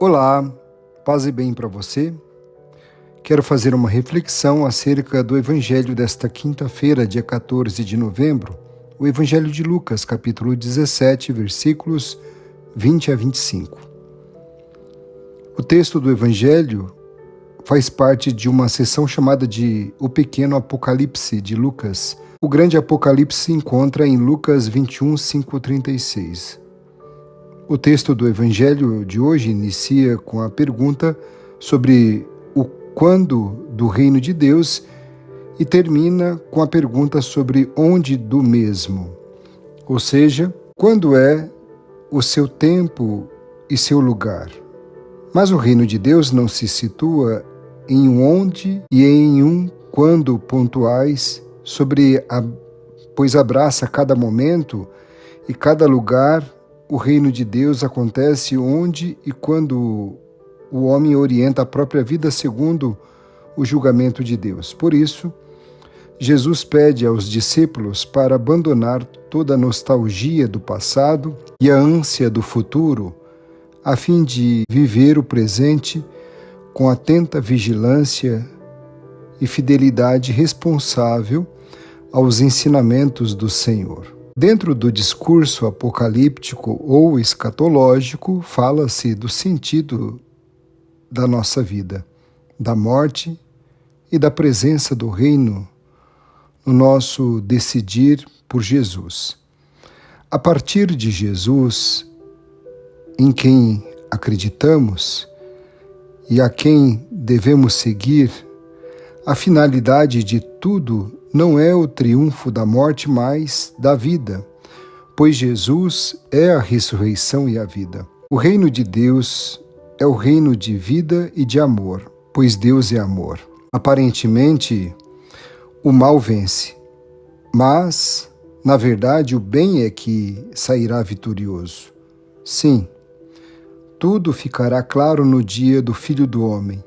Olá, paz e bem para você. Quero fazer uma reflexão acerca do Evangelho desta quinta-feira, dia 14 de novembro, o Evangelho de Lucas, capítulo 17, versículos 20 a 25. O texto do Evangelho faz parte de uma seção chamada de O Pequeno Apocalipse de Lucas. O grande Apocalipse se encontra em Lucas 21, 5-36. O texto do Evangelho de hoje inicia com a pergunta sobre o quando do reino de Deus e termina com a pergunta sobre onde do mesmo, ou seja, quando é o seu tempo e seu lugar. Mas o reino de Deus não se situa em um onde e em um quando pontuais, pois abraça cada momento e cada lugar. O reino de Deus acontece onde e quando o homem orienta a própria vida segundo o julgamento de Deus. Por isso, Jesus pede aos discípulos para abandonar toda a nostalgia do passado e a ânsia do futuro, a fim de viver o presente com atenta vigilância e fidelidade responsável aos ensinamentos do Senhor. Dentro do discurso apocalíptico ou escatológico, fala-se do sentido da nossa vida, da morte e da presença do reino no nosso decidir por Jesus. A partir de Jesus, em quem acreditamos e a quem devemos seguir, a finalidade de tudo não é o triunfo da morte, mas da vida, pois Jesus é a ressurreição e a vida. O reino de Deus é o reino de vida e de amor, pois Deus é amor. Aparentemente, o mal vence, mas, na verdade, o bem é que sairá vitorioso. Sim, tudo ficará claro no dia do Filho do Homem.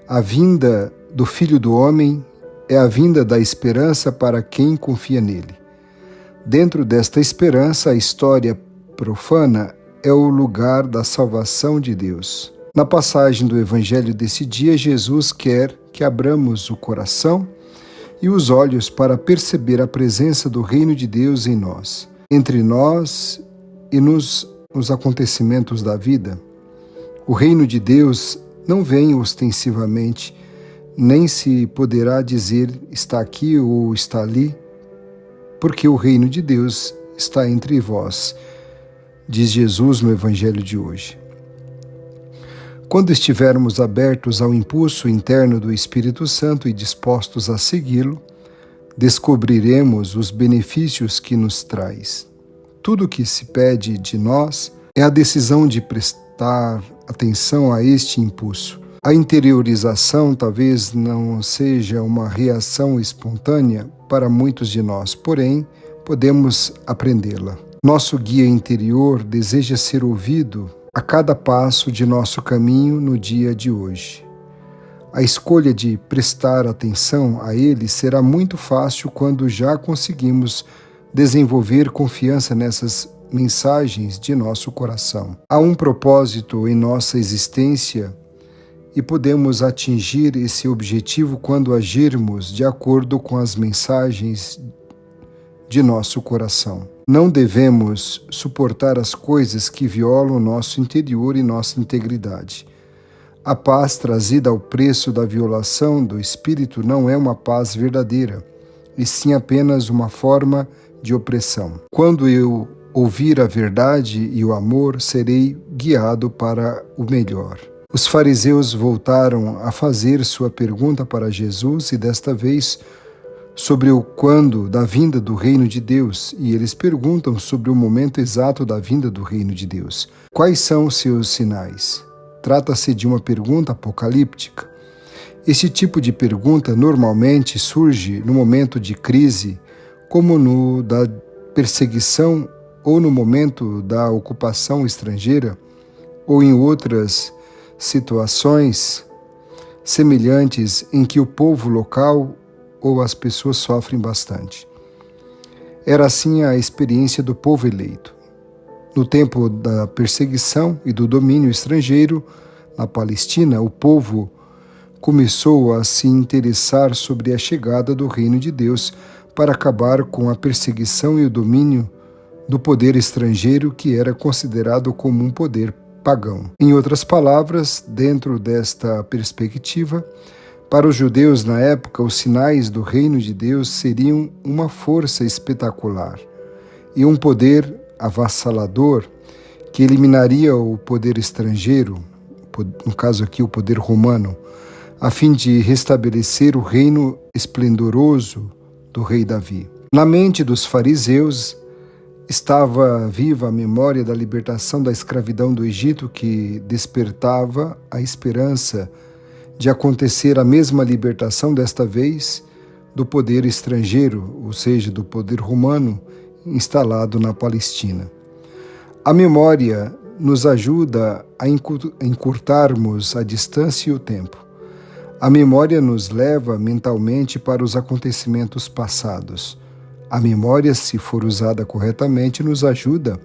A vinda do Filho do Homem é a vinda da esperança para quem confia nele. Dentro desta esperança, a história profana é o lugar da salvação de Deus. Na passagem do Evangelho desse dia, Jesus quer que abramos o coração e os olhos para perceber a presença do reino de Deus em nós, entre nós e nos acontecimentos da vida. O reino de Deus não vem ostensivamente, nem se poderá dizer está aqui ou está ali, porque o reino de Deus está entre vós, diz Jesus no Evangelho de hoje. Quando estivermos abertos ao impulso interno do Espírito Santo e dispostos a segui-lo, descobriremos os benefícios que nos traz. Tudo o que se pede de nós é a decisão de prestar atenção a este impulso. A interiorização talvez não seja uma reação espontânea para muitos de nós, porém, podemos aprendê-la. Nosso guia interior deseja ser ouvido a cada passo de nosso caminho no dia de hoje. A escolha de prestar atenção a ele será muito fácil quando já conseguimos desenvolver confiança nessas mensagens de nosso coração. Há um propósito em nossa existência e podemos atingir esse objetivo quando agirmos de acordo com as mensagens de nosso coração. Não devemos suportar as coisas que violam nosso interior e nossa integridade. A paz trazida ao preço da violação do espírito não é uma paz verdadeira, e sim apenas uma forma de opressão. Quando eu ouvir a verdade e o amor, serei guiado para o melhor. Os fariseus voltaram a fazer sua pergunta para Jesus e desta vez sobre o quando da vinda do reino de Deus, e eles perguntam sobre o momento exato da vinda do reino de Deus. Quais são os seus sinais? Trata-se de uma pergunta apocalíptica. Esse tipo de pergunta normalmente surge no momento de crise, como no da perseguição ou no momento da ocupação estrangeira, ou em outras situações semelhantes em que o povo local ou as pessoas sofrem bastante. Era assim a experiência do povo eleito. No tempo da perseguição e do domínio estrangeiro na Palestina, o povo começou a se interessar sobre a chegada do reino de Deus para acabar com a perseguição e o domínio do poder estrangeiro, que era considerado como um poder pagão. Em outras palavras, dentro desta perspectiva, para os judeus na época, os sinais do reino de Deus seriam uma força espetacular e um poder avassalador que eliminaria o poder estrangeiro, no caso aqui o poder romano, a fim de restabelecer o reino esplendoroso do rei Davi. Na mente dos fariseus estava viva a memória da libertação da escravidão do Egito, que despertava a esperança de acontecer a mesma libertação, desta vez do poder estrangeiro, ou seja, do poder romano instalado na Palestina. A memória nos ajuda a encurtarmos a distância e o tempo. A memória nos leva mentalmente para os acontecimentos passados. A memória, se for usada corretamente, nos ajuda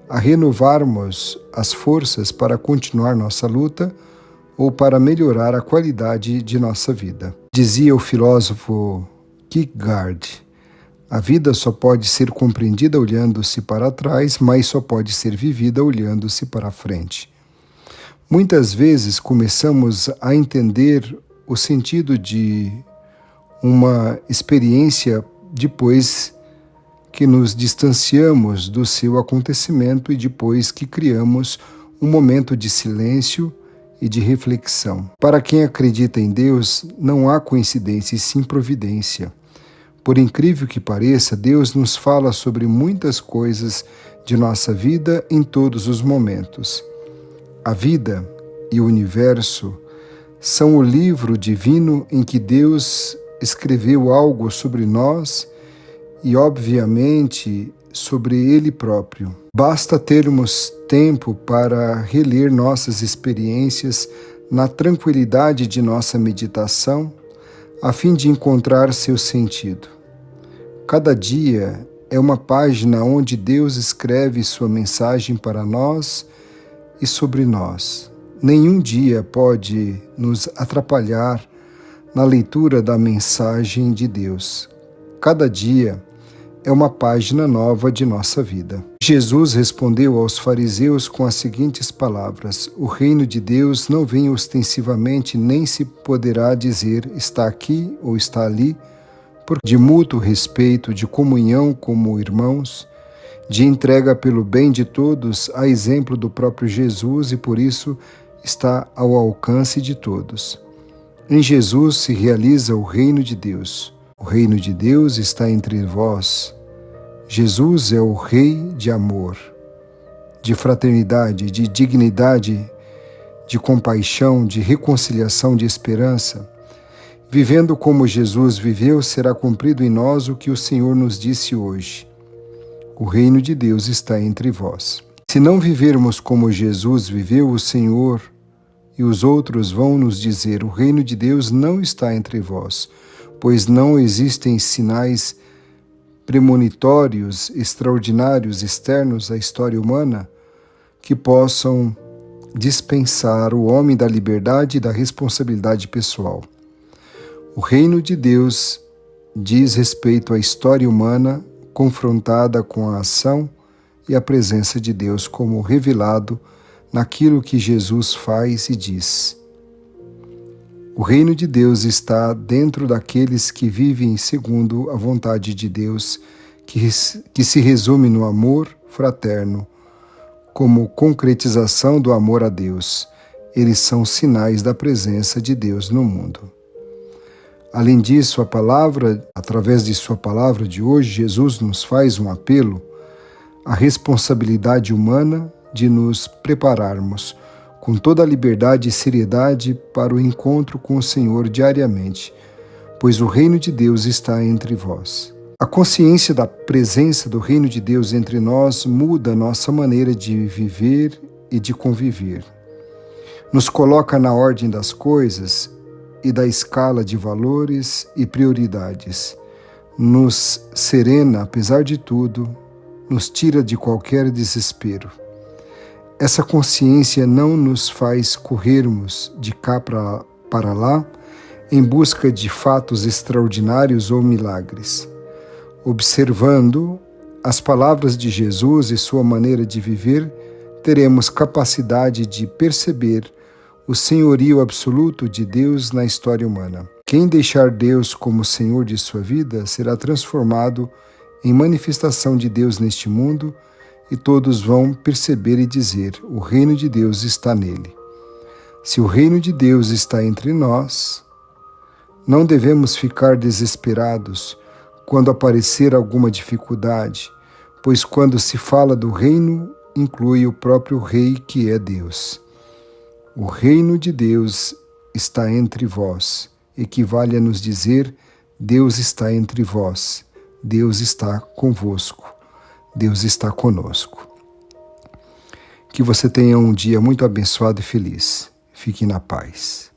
a renovarmos as forças para continuar nossa luta ou para melhorar a qualidade de nossa vida. Dizia o filósofo Kierkegaard: a vida só pode ser compreendida olhando-se para trás, mas só pode ser vivida olhando-se para frente. Muitas vezes começamos a entender o sentido de uma experiência depois que nos distanciamos do seu acontecimento e depois que criamos um momento de silêncio e de reflexão. Para quem acredita em Deus, não há coincidência e sim providência. Por incrível que pareça, Deus nos fala sobre muitas coisas de nossa vida em todos os momentos. A vida e o universo são o livro divino em que Deus escreveu algo sobre nós e, obviamente, sobre Ele próprio. Basta termos tempo para reler nossas experiências na tranquilidade de nossa meditação, a fim de encontrar seu sentido. Cada dia é uma página onde Deus escreve sua mensagem para nós e sobre nós. Nenhum dia pode nos atrapalhar na leitura da mensagem de Deus. Cada dia é uma página nova de nossa vida. Jesus respondeu aos fariseus com as seguintes palavras: o reino de Deus não vem ostensivamente, nem se poderá dizer está aqui ou está ali, por de mútuo respeito, de comunhão como irmãos, de entrega pelo bem de todos, a exemplo do próprio Jesus, e por isso está ao alcance de todos. Em Jesus se realiza o reino de Deus. O reino de Deus está entre vós. Jesus é o Rei de amor, de fraternidade, de dignidade, de compaixão, de reconciliação, de esperança. Vivendo como Jesus viveu, será cumprido em nós o que o Senhor nos disse hoje. O reino de Deus está entre vós. Se não vivermos como Jesus viveu, o Senhor e os outros vão nos dizer: o reino de Deus não está entre vós, pois não existem sinais premonitórios, extraordinários, externos à história humana, que possam dispensar o homem da liberdade e da responsabilidade pessoal. O reino de Deus diz respeito à história humana confrontada com a ação e a presença de Deus como revelado naquilo que Jesus faz e diz. O reino de Deus está dentro daqueles que vivem segundo a vontade de Deus, que se resume no amor fraterno, como concretização do amor a Deus. Eles são sinais da presença de Deus no mundo. Além disso, através de sua palavra de hoje, Jesus nos faz um apelo à responsabilidade humana de nos prepararmos com toda a liberdade e seriedade para o encontro com o Senhor diariamente, pois o reino de Deus está entre vós. A consciência da presença do reino de Deus entre nós muda nossa maneira de viver e de conviver. Nos coloca na ordem das coisas e da escala de valores e prioridades. Nos serena, apesar de tudo, nos tira de qualquer desespero. Essa consciência não nos faz corrermos de cá para lá em busca de fatos extraordinários ou milagres. Observando as palavras de Jesus e sua maneira de viver, teremos capacidade de perceber o senhorio absoluto de Deus na história humana. Quem deixar Deus como Senhor de sua vida será transformado em manifestação de Deus neste mundo, e todos vão perceber e dizer: o reino de Deus está nele. Se o reino de Deus está entre nós, não devemos ficar desesperados quando aparecer alguma dificuldade, pois quando se fala do reino, inclui o próprio Rei, que é Deus. O reino de Deus está entre vós, equivale a nos dizer: Deus está entre vós, Deus está convosco, Deus está conosco. Que você tenha um dia muito abençoado e feliz. Fique na paz.